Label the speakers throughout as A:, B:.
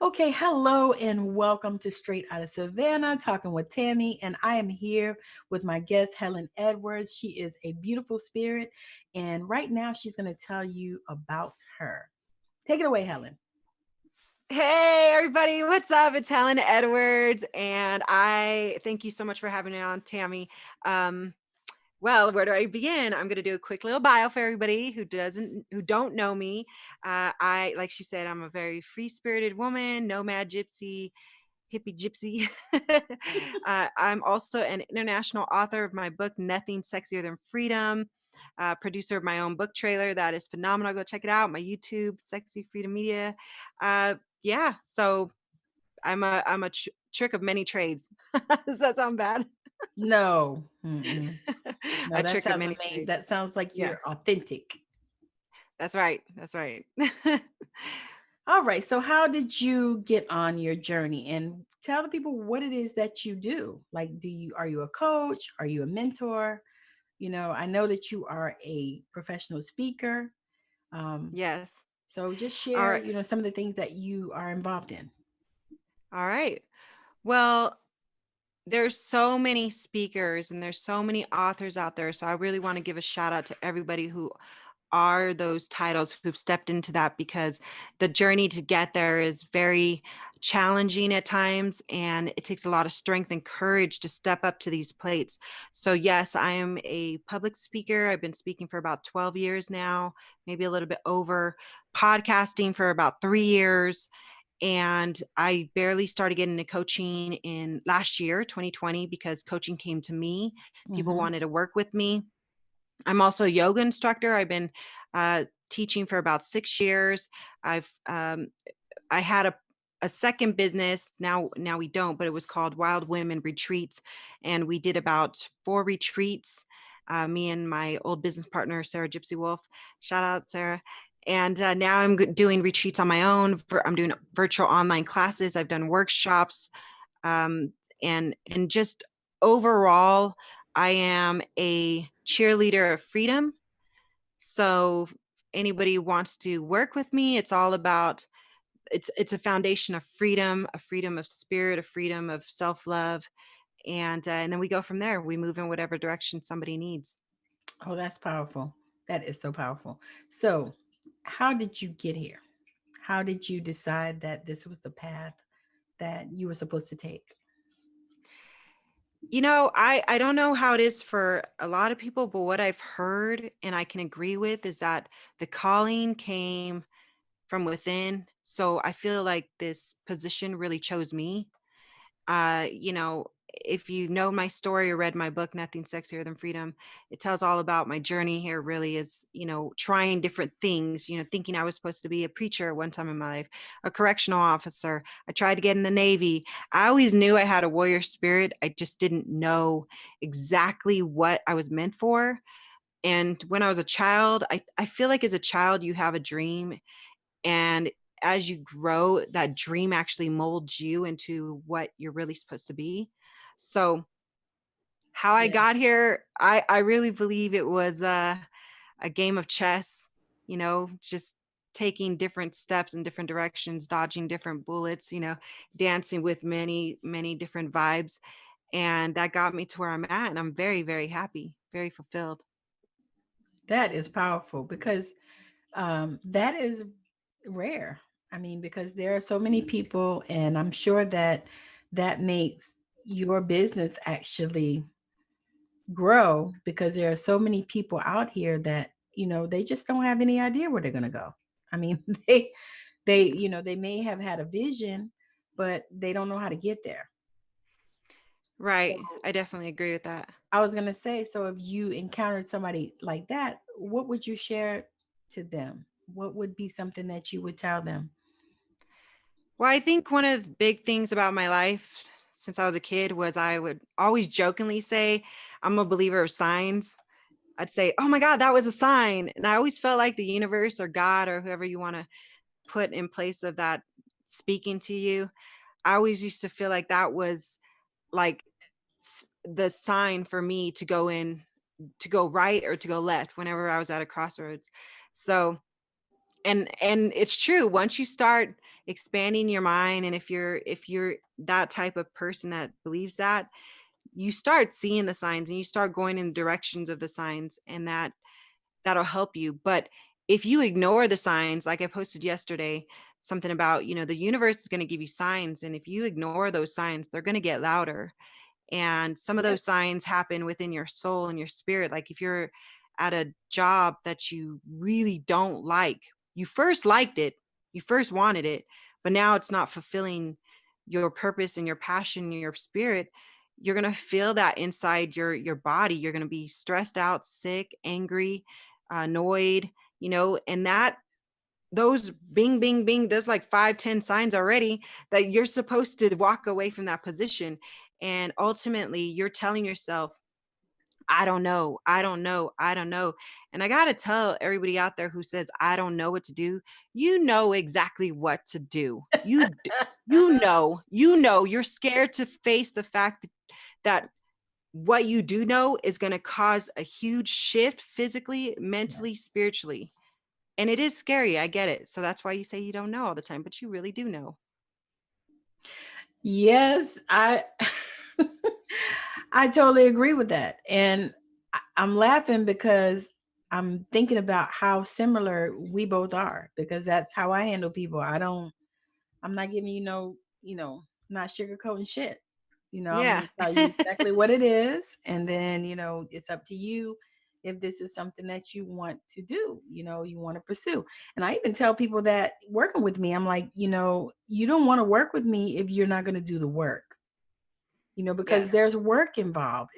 A: Okay, hello and welcome to Straight Outta Savannah, talking with Tammi. And I am here with my guest, Helen Edwards. She is a beautiful spirit. And right now, she's going to tell you about her. Take it away, Helen.
B: Hey everybody, what's up? It's Helen Edwards, and I thank you so much for having me on, Tammi. Um, well, where do I begin? I'm going to do a quick little bio for everybody who don't know me. Like she said, I'm a very free-spirited woman, nomad gypsy, hippie gypsy. I'm also an international author of my book, Nothing Sexier Than Freedom. Producer of my own book trailer that is phenomenal. Go check it out. My YouTube, Sexy Freedom Media. Yeah, so I'm a trick of many trades. Does that sound bad?
A: No, mm-mm. No,
B: A
A: that
B: trick of
A: sounds
B: many
A: amazing.
B: trades.
A: That sounds like
B: Yeah,
A: you're authentic.
B: that's right. That's right.
A: All right, so how did you get on your journey? And tell the people what it is that you do. Like, are you a coach? Are you a mentor? I know that you are a professional speaker. Um,
B: Yes.
A: So just
B: All
A: share,
B: right.
A: some of the things that you are involved in.
B: All right. Well, there's so many speakers and there's so many authors out there. So I really want to give a shout out to everybody who are those titles who've stepped into that, because the journey to get there is very challenging at times, and it takes a lot of strength and courage to step up to these plates. So yes, I am a public speaker. I've been speaking for about 12 years now, maybe a little bit over, podcasting for about 3 years. And I barely started getting into coaching in last year, 2020, because coaching came to me. People
A: Hmm.
B: wanted to work with me. I'm also a yoga instructor. I've been teaching for about 6 years. I had a second business. Now we don't, but it was called Wild Women Retreats, and we did about 4 retreats. Me and my old business partner, Sarah Gypsy Wolf. Shout out, Sarah. And now I'm doing retreats on my own. I'm doing virtual online classes. I've done workshops, um, and just overall, I am a cheerleader of freedom. So if anybody wants to work with me, it's all about, it's a foundation of freedom, a freedom of spirit, a freedom of self-love, and then we go from there. We move in whatever direction somebody needs.
A: Oh, that's powerful. That is so powerful. So, how did you get here? How did you decide that this was the path that you were supposed to take?
B: I don't know how it is for a lot of people, but what I've heard and I can agree with is that the calling came from within. So I feel like this position really chose me. You know, if you know my story or read my book, Nothing Sexier Than Freedom, it tells all about my journey here, really, is, trying different things, thinking I was supposed to be a preacher at one time in my life, a correctional officer. I tried to get in the Navy. I always knew I had a warrior spirit. I just didn't know exactly what I was meant for. And when I was a child, I feel like as a child, you have a dream, and as you grow, that dream actually molds you into what you're really supposed to be. So how I
A: Yeah.
B: got here, I really believe it was a game of chess, just taking different steps in different directions, dodging different bullets, dancing with many, many different vibes. And that got me to where I'm at. And I'm very, very happy, very fulfilled.
A: That is powerful because that is rare. I mean, because there are so many people, and I'm sure that that makes your business actually grow because there are so many people out here that they just don't have any idea where they're going to go. I mean, they may have had a vision, but they don't know how to get there.
B: Right.
A: So
B: I definitely agree with that.
A: I was going to say, so if you encountered somebody like that, what would you share to them? What would be something that you would tell them?
B: Well, I think one of the big things about my life since I was a kid was I would always jokingly say, I'm a believer of signs. I'd say, oh my God, that was a sign. And I always felt like the universe or God or whoever you want to put in place of that speaking to you. I always used to feel like that was like the sign for me to go in, to go right or to go left whenever I was at a crossroads. So, and it's true, once you start, expanding your mind. And if you're that type of person that believes that, you start seeing the signs and you start going in directions of the signs, and that'll help you. But if you ignore the signs, like I posted yesterday, something about, the universe is going to give you signs. And if you ignore those signs, they're going to get louder. And some of
A: Yes.
B: those signs happen within your soul and your spirit. Like if you're at a job that you really don't like, you first liked it, you first wanted it, but now it's not fulfilling your purpose and your passion and your spirit, you're going to feel that inside your body. You're going to be stressed out, sick, angry, annoyed, and that those bing bing bing, there's like 5, 10 signs already that you're supposed to walk away from that position. And ultimately you're telling yourself, I don't know, I don't know, I don't know. And I got to tell everybody out there who says I don't know what to do, you know exactly what to do. You know you're scared to face the fact that what you do know is going to cause a huge shift physically, mentally,
A: Yes.
B: spiritually. And it is scary. I get it. So that's why you say you don't know all the time, but you really do know.
A: Yes, I totally agree with that. And I'm laughing because I'm thinking about how similar we both are, because that's how I handle people. I'm not giving you no, not sugarcoating shit. I'm going
B: Yeah.
A: to tell you exactly what it is. And then, it's up to you if this is something that you want to do, you want to pursue. And I even tell people that working with me, I'm like, you don't want to work with me if you're not going to do the work, because
B: Yes.
A: there's work involved.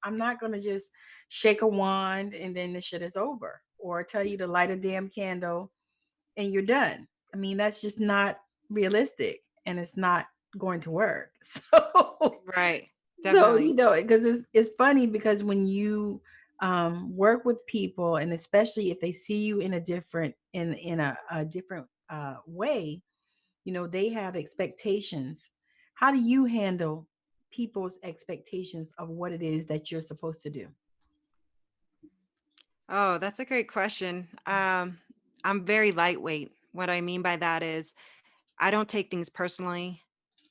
A: I'm not going to just shake a wand and then the shit is over, or tell you to light a damn candle and you're done. I mean, that's just not realistic, and it's not going to work.
B: Right.
A: So,
B: Definitely.
A: because it's funny, because when you work with people, and especially if they see you in a different in a different way, they have expectations. How do you handle people's expectations of what it is that you're supposed to do?
B: Oh, that's a great question. I'm very lightweight. What I mean by that is I don't take things personally.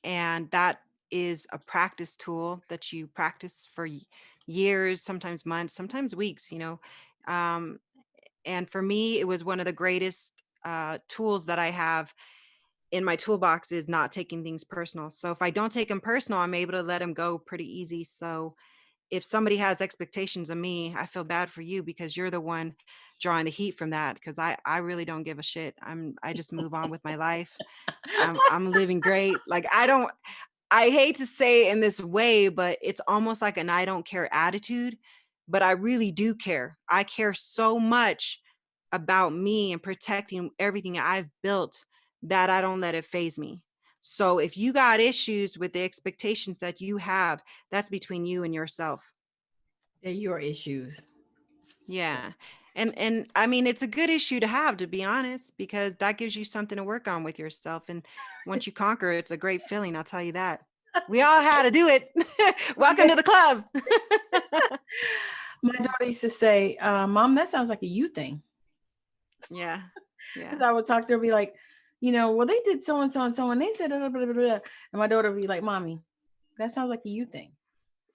B: And that is a practice tool that you practice for years, sometimes months, sometimes weeks. Um, and for me, it was one of the greatest tools that I have in my toolbox is not taking things personal. So if I don't take them personal, I'm able to let them go pretty easy. So if somebody has expectations of me, I feel bad for you because you're the one drawing the heat from that. Because I really don't give a shit. I just move on with my life. I'm living great. Like I hate to say it in this way, but it's almost like an I don't care attitude, but I really do care. I care so much about me and protecting everything I've built that I don't let it phase me. So if you got issues with the expectations that you have, that's between you and yourself.
A: They're your issues.
B: Yeah. And I mean it's a good issue to have, to be honest, because that gives you something to work on with yourself. And once you conquer it, it's a great feeling, I'll tell you that. We all had to do it. Welcome
A: Yeah.
B: to the club.
A: My daughter used to say, Mom, that sounds like a you thing.
B: Yeah.
A: Because
B: Yeah.
A: I would talk to her, be like, well, they did so and so and so, and they said, blah, blah, blah, blah. And my daughter would be like, Mommy, that sounds like a you thing.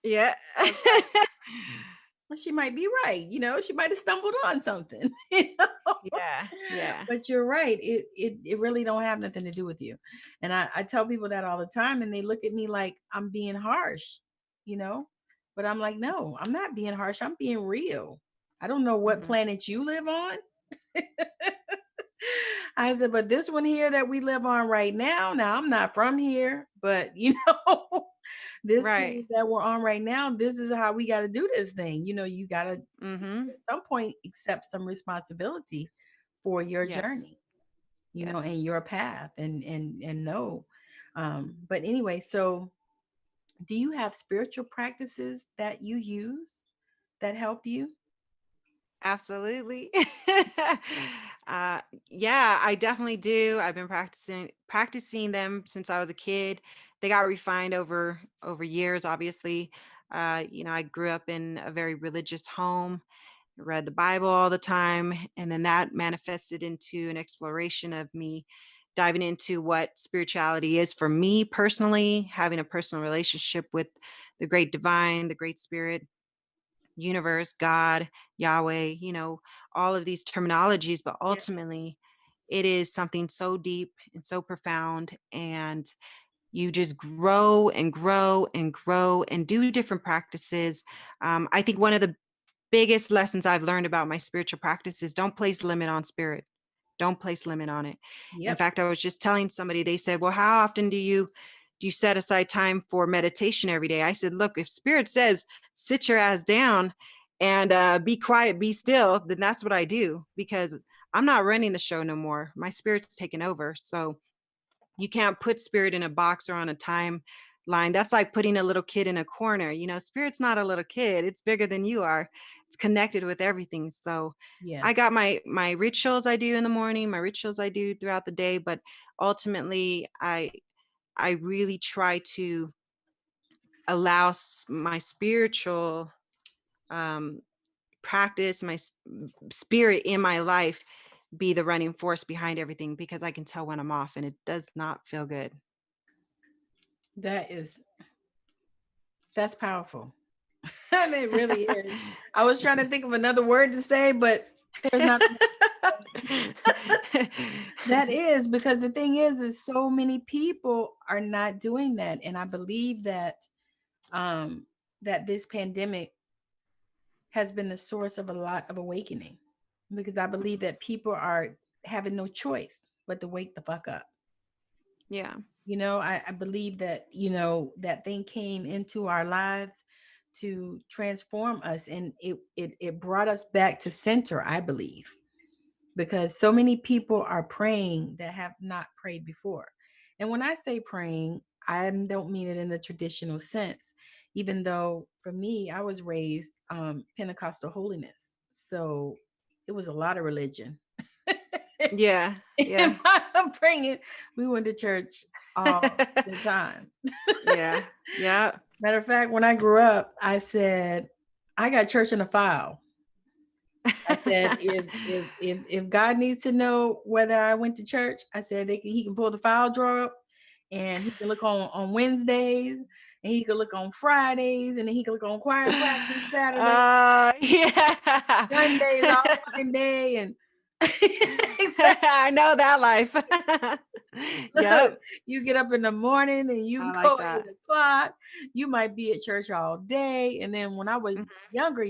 B: Yeah.
A: I was like, well, she might be right. She might have stumbled on something.
B: Yeah. Yeah.
A: But you're right. It really don't have nothing to do with you. And I tell people that all the time, and they look at me like I'm being harsh, you know. But I'm like, no, I'm not being harsh. I'm being real. I don't know what
B: Mhm.
A: planet you live on. I said, but this one here that we live on right now I'm not from here, but this
B: Right.
A: planet that we're on right now, this is how we got to do this thing. You got to,
B: Mhm.
A: at some point, accept some responsibility for your
B: Yes.
A: journey,
B: Yes.
A: and your path, and know. But anyway, so do you have spiritual practices that you use that help you?
B: Absolutely. uh, yeah, I definitely do. I've been practicing them since I was a kid. They got refined over years, obviously. I grew up in a very religious home, read the Bible all the time, and then that manifested into an exploration of me diving into what spirituality is for me personally, having a personal relationship with the great divine, the great spirit, universe, God, Yahweh, all of these terminologies, but
A: Yeah.
B: ultimately it is something so deep and so profound. And you just grow and grow and grow and do different practices. I think one of the biggest lessons I've learned about my spiritual practice is don't place limit on spirit. Don't place limit on it. In
A: Yep.
B: fact, I was just telling somebody, they said, well, how often do you set aside time for meditation every day? I said, look, if spirit says sit your ass down and be quiet, be still, then that's what I do, because I'm not running the show no more. My spirit's taken over. So you can't put spirit in a box or on a timeline. That's like putting a little kid in a corner. Spirit's not a little kid. It's bigger than you are. It's connected with everything. So I
A: Yes.
B: got my rituals I do in the morning, my rituals I do throughout the day, but ultimately I really try to allow my spiritual um practice, spirit in my life be the running force behind everything, because I can tell when I'm off and it does not feel good.
A: That is that's powerful. And it really is. I was trying to think of another word to say, but there's not. That is because the thing is so many people are not doing that, and I believe um that this pandemic has been the source of a lot of awakening, because I believe that people are having no choice but to wake the fuck up.
B: Yeah.
A: I believe that, that thing came into our lives to transform us, and it brought us back to center, I believe, because so many people are praying that have not prayed before. And when I say praying, I don't mean it in the traditional sense, even though for me, I was raised Pentecostal holiness. So it was a lot of religion.
B: Yeah.
A: In
B: Yeah.
A: my upbringing, we went to church all the time.
B: Yeah. Yeah.
A: Matter of fact, when I grew up, I said, I got church in a file. I said, if God needs to know whether I went to church, I said he can pull the file drawer up, and he can look on Wednesdays, and he can look on Fridays, and then he can look on choir practice Saturday,
B: Yeah.
A: Sundays all fucking day, and exactly.
B: I know that life.
A: Look,
B: Yep.
A: you get up in the morning and you
B: I
A: go
B: like that.
A: 8 o'clock. You might be at church all day. And then when I was
B: Mhm.
A: younger,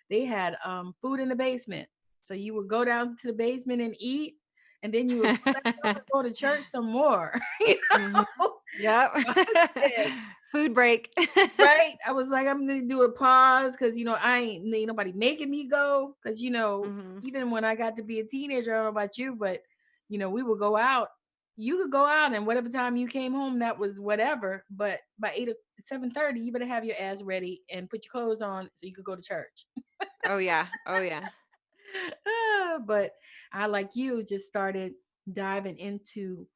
A: they had food in the basement. So you would go down to the basement and eat, and then you would go back up and go to church some more.
B: Mhm. Yep.
A: I said,
B: Food break.
A: right. I was like, I'm gonna do a pause because I ain't nobody making me go. Because
B: Mhm.
A: even when I got to be a teenager, I don't know about you, but we would go out. You could go out, and whatever time you came home, that was whatever. But by 7:30, you better have your ass ready and put your clothes on so you could go to church.
B: Oh yeah. Oh yeah.
A: But I, like you, just started diving into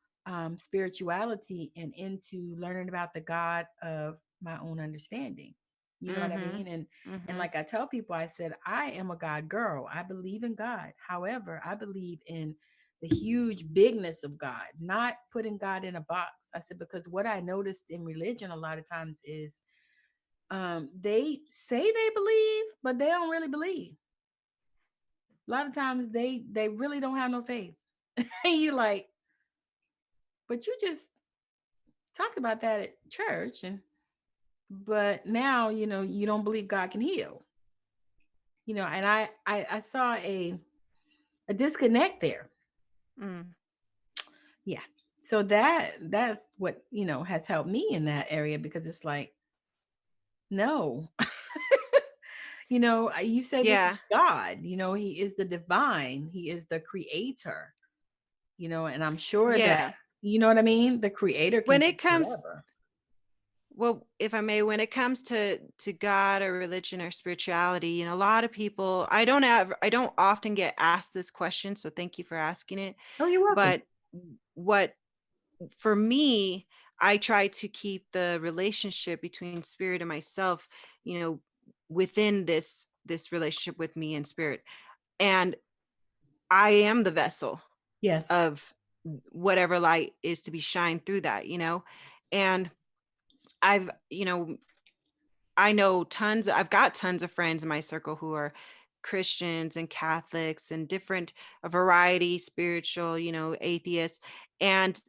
A: spirituality and into learning about the God of my own understanding. You know what I
B: Mhm.
A: mean? And
B: Mhm.
A: like I tell people, I said, I am a God girl. I believe in God. However, I believe in the huge bigness of God, not putting God in a box. I said, because what I noticed in religion a lot of times is they say they believe, but they don't really believe. A lot of times they really don't have no faith. And you like, but you just talked about that at church, but now you don't believe God can heal. And I saw a disconnect there.
B: Mm.
A: Yeah. So that's what has helped me in that area, because it's like, no. You say this is
B: Yeah.
A: God. He is the divine, he is the creator. And I'm sure that,
B: Yeah.
A: you know what I mean, the creator can
B: When
A: do
B: it comes
A: whatever.
B: Well, if I may, when it comes to God or religion or spirituality, a lot of people, I don't often get asked this question, so thank you for asking it.
A: Oh, you're welcome.
B: But what for me, I try to keep the relationship between spirit and myself, you know, within this relationship with me and spirit. And I am the vessel
A: Yes.
B: of whatever light is to be shined through that, and I've, I've got tons of friends in my circle who are Christians and Catholics and different, a variety, spiritual, atheists. And,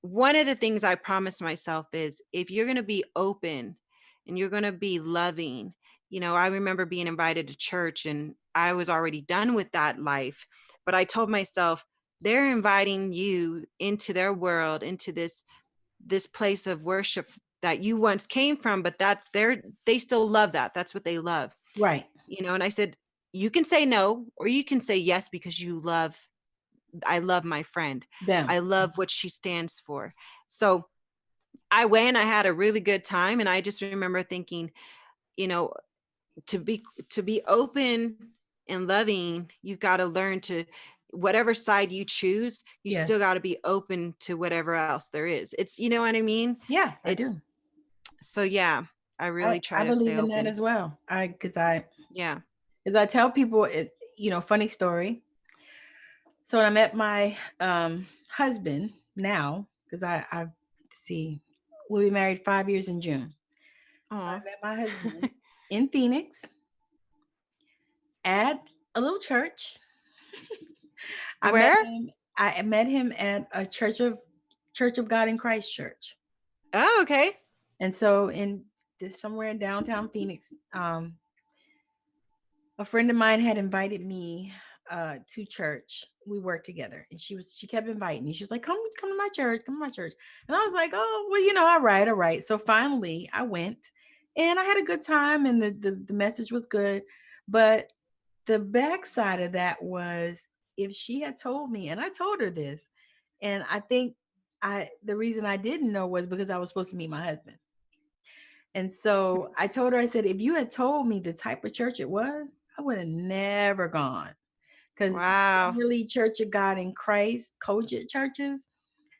B: one of the things I promised myself is, if you're going to be open and you're going to be loving, I remember being invited to church and I was already done with that life. But I told myself, they're inviting you into their world, into this place of worship that you once came from, but they still love that. That's what they love.
A: Right.
B: And I said, you can say no, or you can say yes, because I love my friend.
A: Them.
B: I love what she stands for. So I went, I had a really good time. And I just remember thinking, you know, to be open and loving, you've got to learn to, whatever side you choose, you still
A: Yes.
B: got to be open to whatever else there is. It's, you know what I mean?
A: Yeah, I
B: It's,
A: do.
B: so yeah, I really
A: I
B: try to stay
A: believe in that
B: open.
A: as well.
B: Yeah.
A: As I tell people, funny story. So when I met my husband now, because I see, we'll be married 5 years in June. So I
B: Oh.
A: met my husband in Phoenix at a little church. I met
B: Where?
A: him. I met him at a Church of God in Christ church.
B: Oh, okay.
A: And so somewhere in downtown Phoenix, a friend of mine had invited me to church. We worked together, and she kept inviting me. She was like, come to my church, come to my church. And I was like, oh well, all right, all right. So finally I went, and I had a good time, and the message was good. But the backside of that was, if she had told me, and I told her this, and I think the reason I didn't know was because I was supposed to meet my husband. And so I told her, I said, if you had told me the type of church it was, I would have never gone. Because
B: Wow.
A: generally, Church of God in Christ, Kojic churches,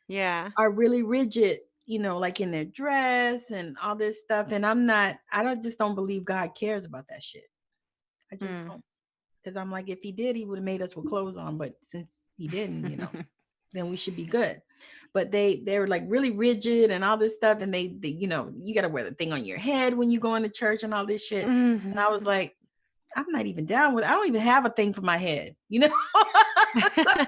B: Yeah.
A: are really rigid, like in their dress and all this stuff. And I don't believe God cares about that shit. I just
B: Mm.
A: don't. Because I'm like, if he did, he would have made us with clothes on. But since he didn't, then we should be good. But they were like really rigid and all this stuff, and they you got to wear the thing on your head when you go into church and all this shit. And I was like, I'm not even down with. I don't even have a thing for my head, So,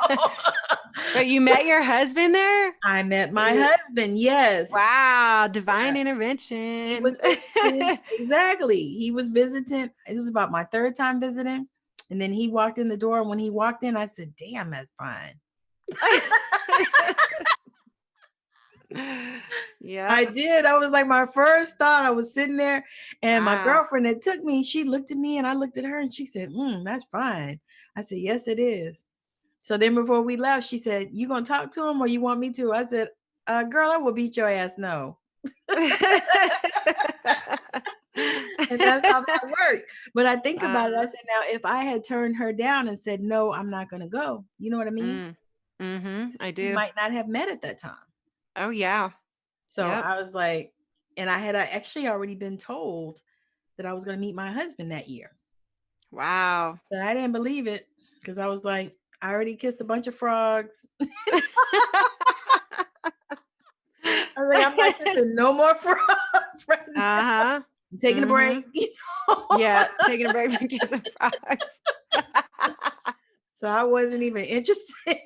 B: But you met your husband there?
A: I met my
B: You,
A: husband. Yes.
B: wow, divine
A: Yeah. He
B: intervention.
A: was visiting. Exactly. He was visiting. It was about my third time visiting. And then he walked in the door. And when he walked in, I said, damn, that's fine. I
B: Yep.
A: did. I was like, my first thought. I was sitting there, and my
B: Wow.
A: girlfriend that took me, she looked at me and I looked at her, and she said, that's fine. I said, yes, it is. So then before we left, she said, you gonna talk to him or you want me to? I said, girl, I will beat your ass. No. And that's how that worked. But I think about it. I
B: uh,
A: said, now, if I had turned her down and said, no, I'm not going to go, you know what I mean?
B: mm, mm-hmm, I
A: We
B: do.
A: might not have met at that time.
B: Oh yeah.
A: So
B: Yep.
A: I was like, and I had actually already been told that I was going to meet my husband that year.
B: Wow.
A: But I didn't believe it, because I was like, I already kissed a bunch of frogs. I was like, I'm not kissing no more frogs right now.
B: Uh-huh.
A: I'm taking a
B: Mm-hmm.
A: break.
B: Yeah, taking a break from kissing frogs.
A: So I wasn't even interested.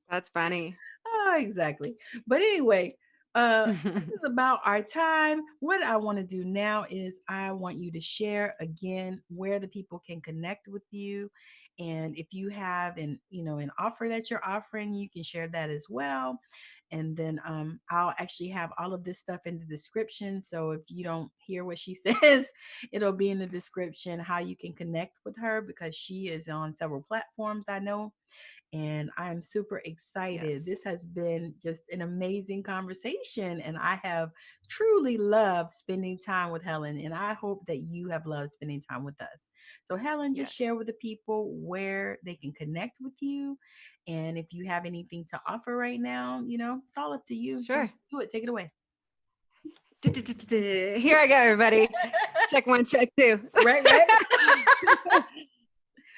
B: That's funny.
A: Oh, exactly. But anyway, this is about our time. What I want to do now is I want you to share again where the people can connect with you. And if you have an offer that you're offering, you can share that as well. And then I'll actually have all of this stuff in the description. So if you don't hear what she says, it'll be in the description how you can connect with her, because she is on several platforms, I know, and I'm super excited.
B: Yes.
A: This has been just an amazing conversation, and I have truly loved spending time with Helen, and I hope that you have loved spending time with us. So, Helen, just
B: Yes.
A: share with the people where they can connect with you, and if you have anything to offer right now, it's all up to you. So,
B: Sure.
A: do it. Take it away.
B: Here I go, everybody. Check one, check two.
A: Right, right.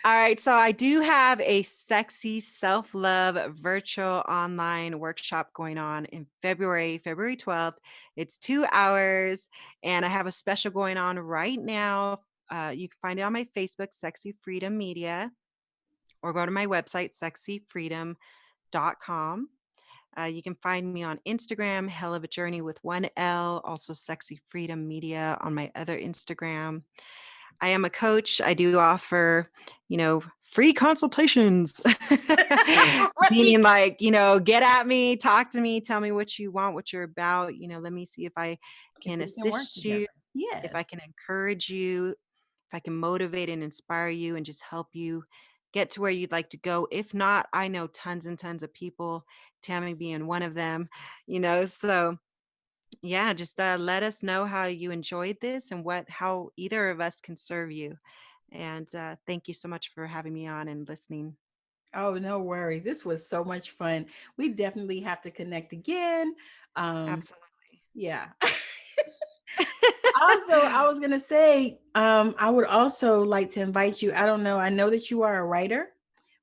B: All right, so I do have a sexy self-love virtual online workshop going on in February 12th. It's 2 hours, and I have a special going on right now. You can find it on my Facebook, Sexy Freedom Media, or go to my website, sexyfreedom.com. You can find me on Instagram, Hell of a Journey with one L, also Sexy Freedom Media on my other Instagram. I am a coach. I do offer, free consultations,
A: Right.
B: meaning like, get at me, talk to me, tell me what you want, what you're about. Let me see if I
A: If
B: can
A: we can work
B: assist you,
A: together.
B: if I
A: Yes.
B: can encourage you, if I can motivate and inspire you and just help you get to where you'd like to go. If not, I know tons and tons of people, Tammy being one of them, so yeah, just let us know how you enjoyed this and how either of us can serve you. And thank you so much for having me on and listening.
A: Oh, no worries. This was so much fun. We definitely have to connect again.
B: Absolutely.
A: Yeah. Also, I was gonna say, I would also like to invite you. I don't know. I know that you are a writer,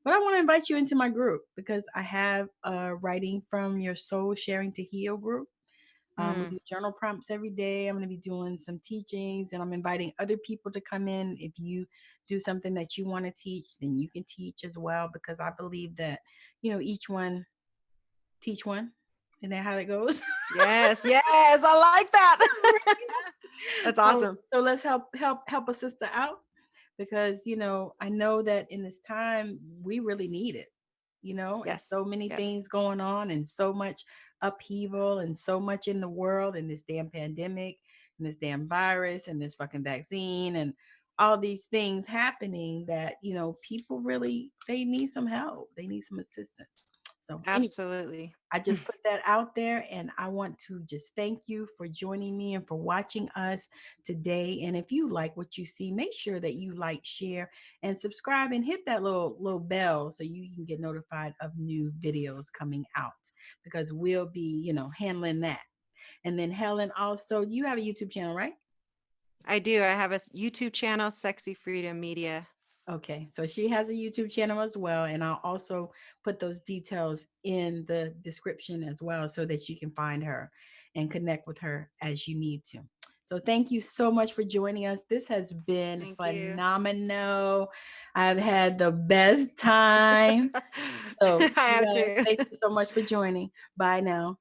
A: but I want to invite you into my group because I have a writing from your soul sharing to heal group. We
B: Mm,
A: do journal prompts every day. I'm going to be doing some teachings, and I'm inviting other people to come in. If you do something that you want to teach, then you can teach as well because I believe that each one teach one. Isn't that how it goes?
B: yes, yes, I like that. That's
A: so
B: awesome.
A: so let's help a sister out because I know that in this time we really need it. It's
B: Yes,
A: so many
B: yes,
A: things going on and so much upheaval and so much in the world and this damn pandemic and this damn virus and this fucking vaccine and all these things happening that people really they need some help, they need some assistance. So anyway,
B: absolutely.
A: I just put that out there, and I want to just thank you for joining me and for watching us today. And if you like what you see, make sure that you like, share, and subscribe, and hit that little bell so you can get notified of new videos coming out because we'll be handling that. And then Helen, also, you have a YouTube channel, right?
B: I do. I have a YouTube channel, Sexy Freedom Media.
A: Okay, so she has a YouTube channel as well, and I'll also put those details in the description as well so that you can find her and connect with her as you need to. So, thank you so much for joining us. This has been
B: Thank you.
A: phenomenal. I've had the best time.
B: I
A: So, you
B: have
A: guys,
B: to.
A: thank you so much for joining. Bye now.